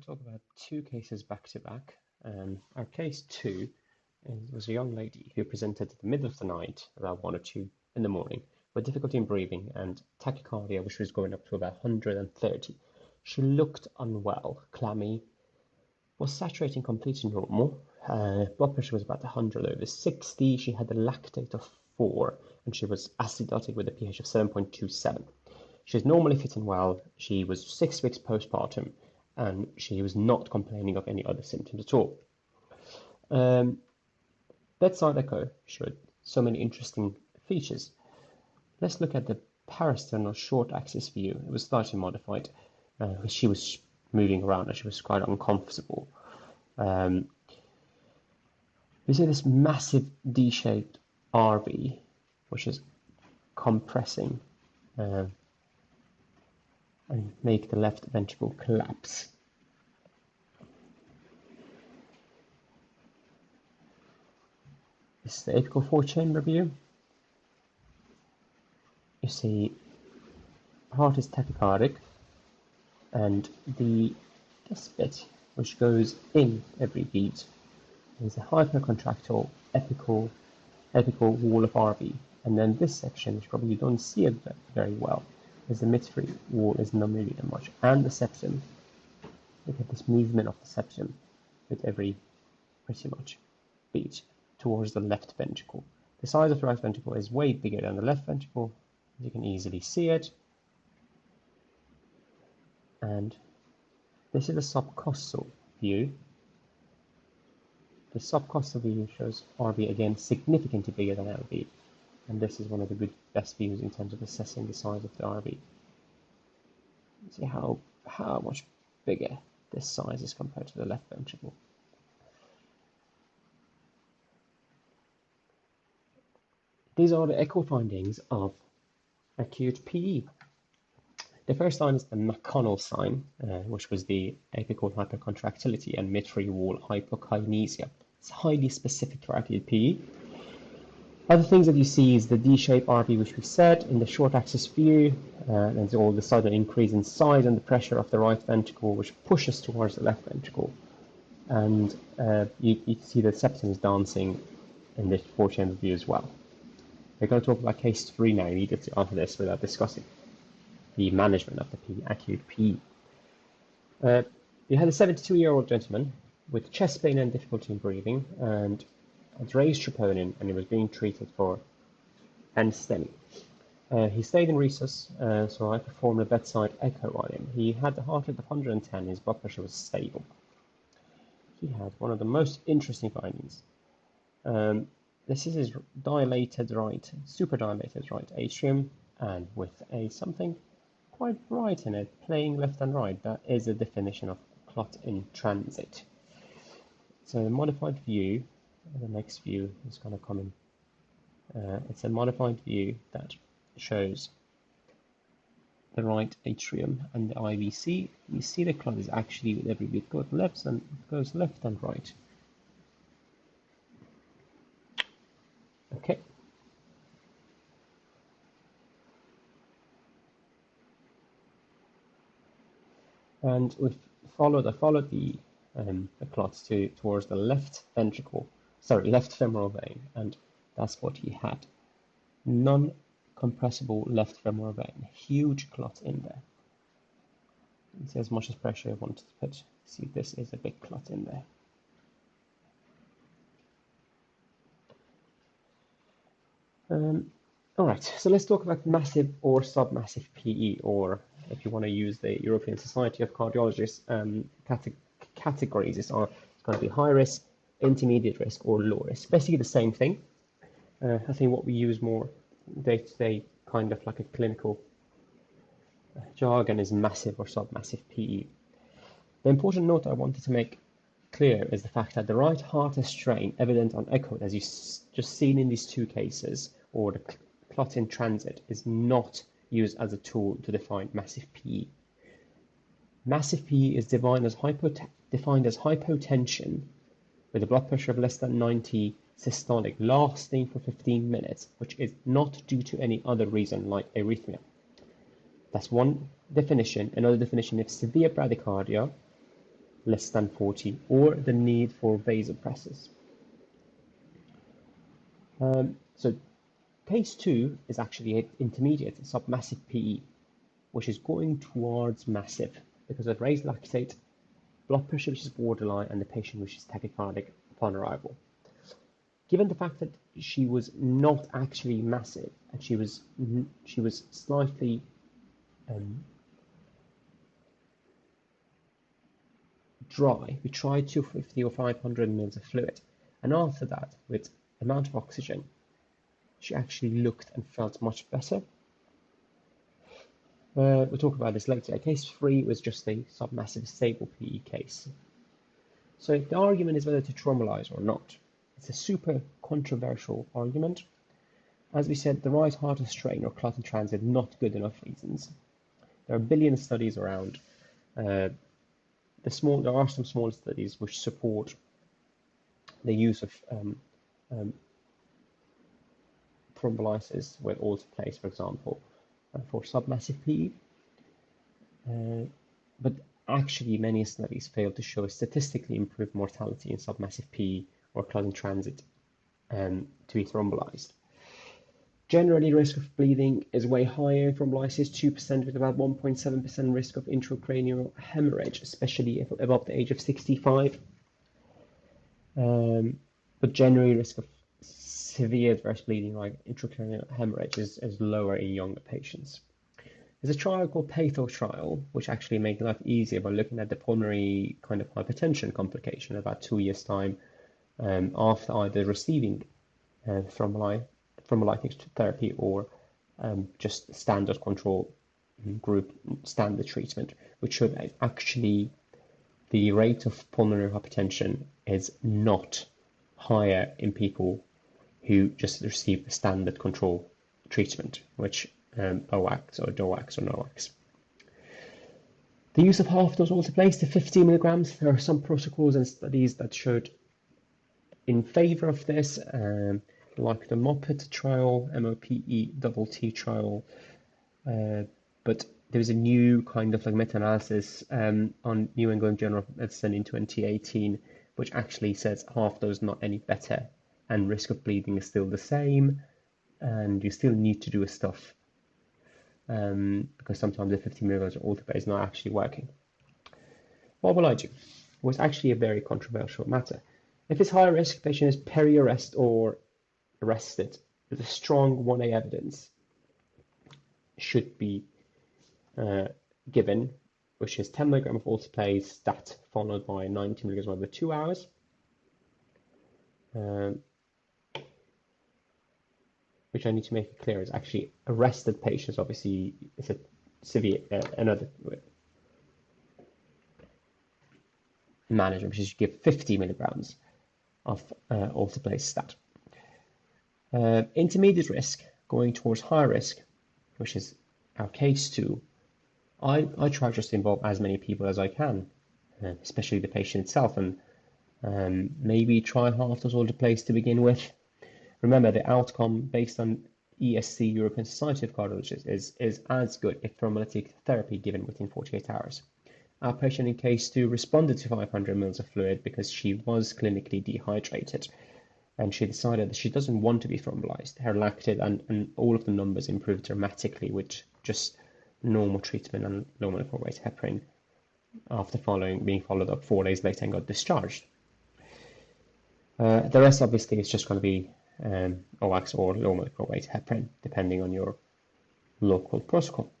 Talk about two cases back to back. Our case two was a young lady who presented in the middle of the night, about 1 or 2 in the morning, with difficulty in breathing and tachycardia, which was going up to about 130. She looked unwell, clammy, was saturating completely normal. Blood pressure was about 100/60. She had a lactate of 4, and she was acidotic with a pH of 7.27. She's normally fit and well. She was 6 weeks postpartum, and she was not complaining of any other symptoms at all. Bedside echo showed so many interesting features. Let's look at the parasternal short axis view. It was slightly modified. She was moving around and she was quite uncomfortable. We see this massive D-shaped RV, which is compressing and make the left ventricle collapse. This is the apical 4-chamber view. You see heart is tachycardic, and this bit, which goes in every beat, is a hypercontractile apical wall of RV. And then this section, which probably you don't see it very well, is the mid-free wall is not moving that much. And the septum, look at this movement of the septum with every pretty much beat towards the left ventricle. The size of the right ventricle is way bigger than the left ventricle. You can easily see it. And this is the subcostal view. The subcostal view shows RV again significantly bigger than LV. And this is one of the best views in terms of assessing the size of the RV. See how much bigger this size is compared to the left ventricle. These are the echo findings of acute PE. The first sign is the McConnell sign, which was the apical hypercontractility and mid-free wall hypokinesia. It's highly specific for acute PE. Other things that you see is the D-shaped RV, which we said in the short axis view. There's all the sudden increase in size and the pressure of the right ventricle, which pushes towards the left ventricle. And you see the septum is dancing in this 4-chamber view as well. We're going to talk about case 3 now. You need to answer this without discussing the management of the acute PE. You had a 72-year-old gentleman with chest pain and difficulty in breathing, and had raised troponin, and he was being treated for STEMI. He stayed in resus, so I performed a bedside echo on him. He had a heart rate of 110, his blood pressure was stable. He had one of the most interesting findings. This is his dilated right, super dilated right atrium, and with something quite bright in it, playing left and right. That is the definition of clot in transit. So the modified view, the next view is going to come in. It's a modified view that shows the right atrium and the IVC. You see the clot is actually with every beat goes left and right. Okay. And I followed the clots towards the left femoral vein, and that's what he had. Non-compressible left femoral vein, huge clot in there. You see as much as pressure I wanted to put. See, this is a big clot in there. All right, so let's talk about massive or submassive PE, or if you want to use the European Society of Cardiologists categories, it's going to be high risk, intermediate risk, or low risk. Basically the same thing. I think what we use more day-to-day, kind of like a clinical jargon, is massive or submassive PE. The important note I wanted to make clear is the fact that the right heart strain evident on echo, as you just seen in these two cases, or the clot in transit, is not used as a tool to define massive PE. Massive PE is defined as hypotension with a blood pressure of less than 90 systolic lasting for 15 minutes, which is not due to any other reason like arrhythmia. That's one definition. Another definition is severe bradycardia less than 40, or the need for vasopressors. So case 2 is actually an intermediate submassive PE, which is going towards massive because of raised lactate, blood pressure which is borderline, and the patient which is tachycardic upon arrival. Given the fact that she was not actually massive and she was slightly dry, we tried 250 or 500 mils of fluid, and after that, with amount of oxygen, she actually looked and felt much better. We'll talk about this later. Case 3 was just a submassive stable PE case. So the argument is whether to thrombolyze or not. It's a super controversial argument. As we said, the right heart strain or clot in transit, not good enough reasons. There are a billion studies around. There are some small studies which support the use of thrombolysis with alteplase, for example, for submassive PE. But actually, many studies fail to show statistically improved mortality in submassive PE or clot in transit to be thrombolyzed. Generally, risk of bleeding is way higher in thrombolysis, 2% with about 1.7% risk of intracranial hemorrhage, especially if above the age of 65. But generally, risk of severe adverse bleeding like intracranial hemorrhage is lower in younger patients. There's a trial called PATHO trial, which actually made life easier by looking at the pulmonary kind of hypertension complication about 2 years' time after either receiving thrombolytic therapy or just standard control group standard treatment, which showed that actually the rate of pulmonary hypertension is not higher in people who just receive the standard control treatment, which OAX or DOAX or NOAX. The use of half dose alteplase to 50 milligrams. There are some protocols and studies that showed in favor of this, like the MOPET trial, MOPE-T trial, but there's a new kind of like meta-analysis on New England Journal of Medicine in 2018, which actually says half dose not any better, and risk of bleeding is still the same, and you still need to do stuff because sometimes the 50 milligrams of alteplase is not actually working. What will I do? Well, it's actually a very controversial matter. If it's high risk, patient is peri-arrest or arrested, with a strong 1A evidence should be given, which is 10 milligram of alteplase stat followed by 90 milligrams over 2 hours. Which I need to make it clear is actually arrested patients. Obviously, it's a severe another management, which is you give 50 milligrams of alteplase stat. Intermediate risk going towards high risk, which is our case 2. I try just to involve as many people as I can, especially the patient itself, and maybe try half dose alteplase to begin with. Remember, the outcome based on ESC, European Society of Cardiologists, is as good if thrombolytic therapy given within 48 hours. Our patient in case 2 responded to 500 ml of fluid because she was clinically dehydrated, and she decided that she doesn't want to be thrombolyzed. Her lactate and all of the numbers improved dramatically with just normal treatment and low molecular weight heparin after being followed up 4 days later and got discharged. The rest obviously is just going to be OAX or low molecular weight heparin, depending on your local protocol.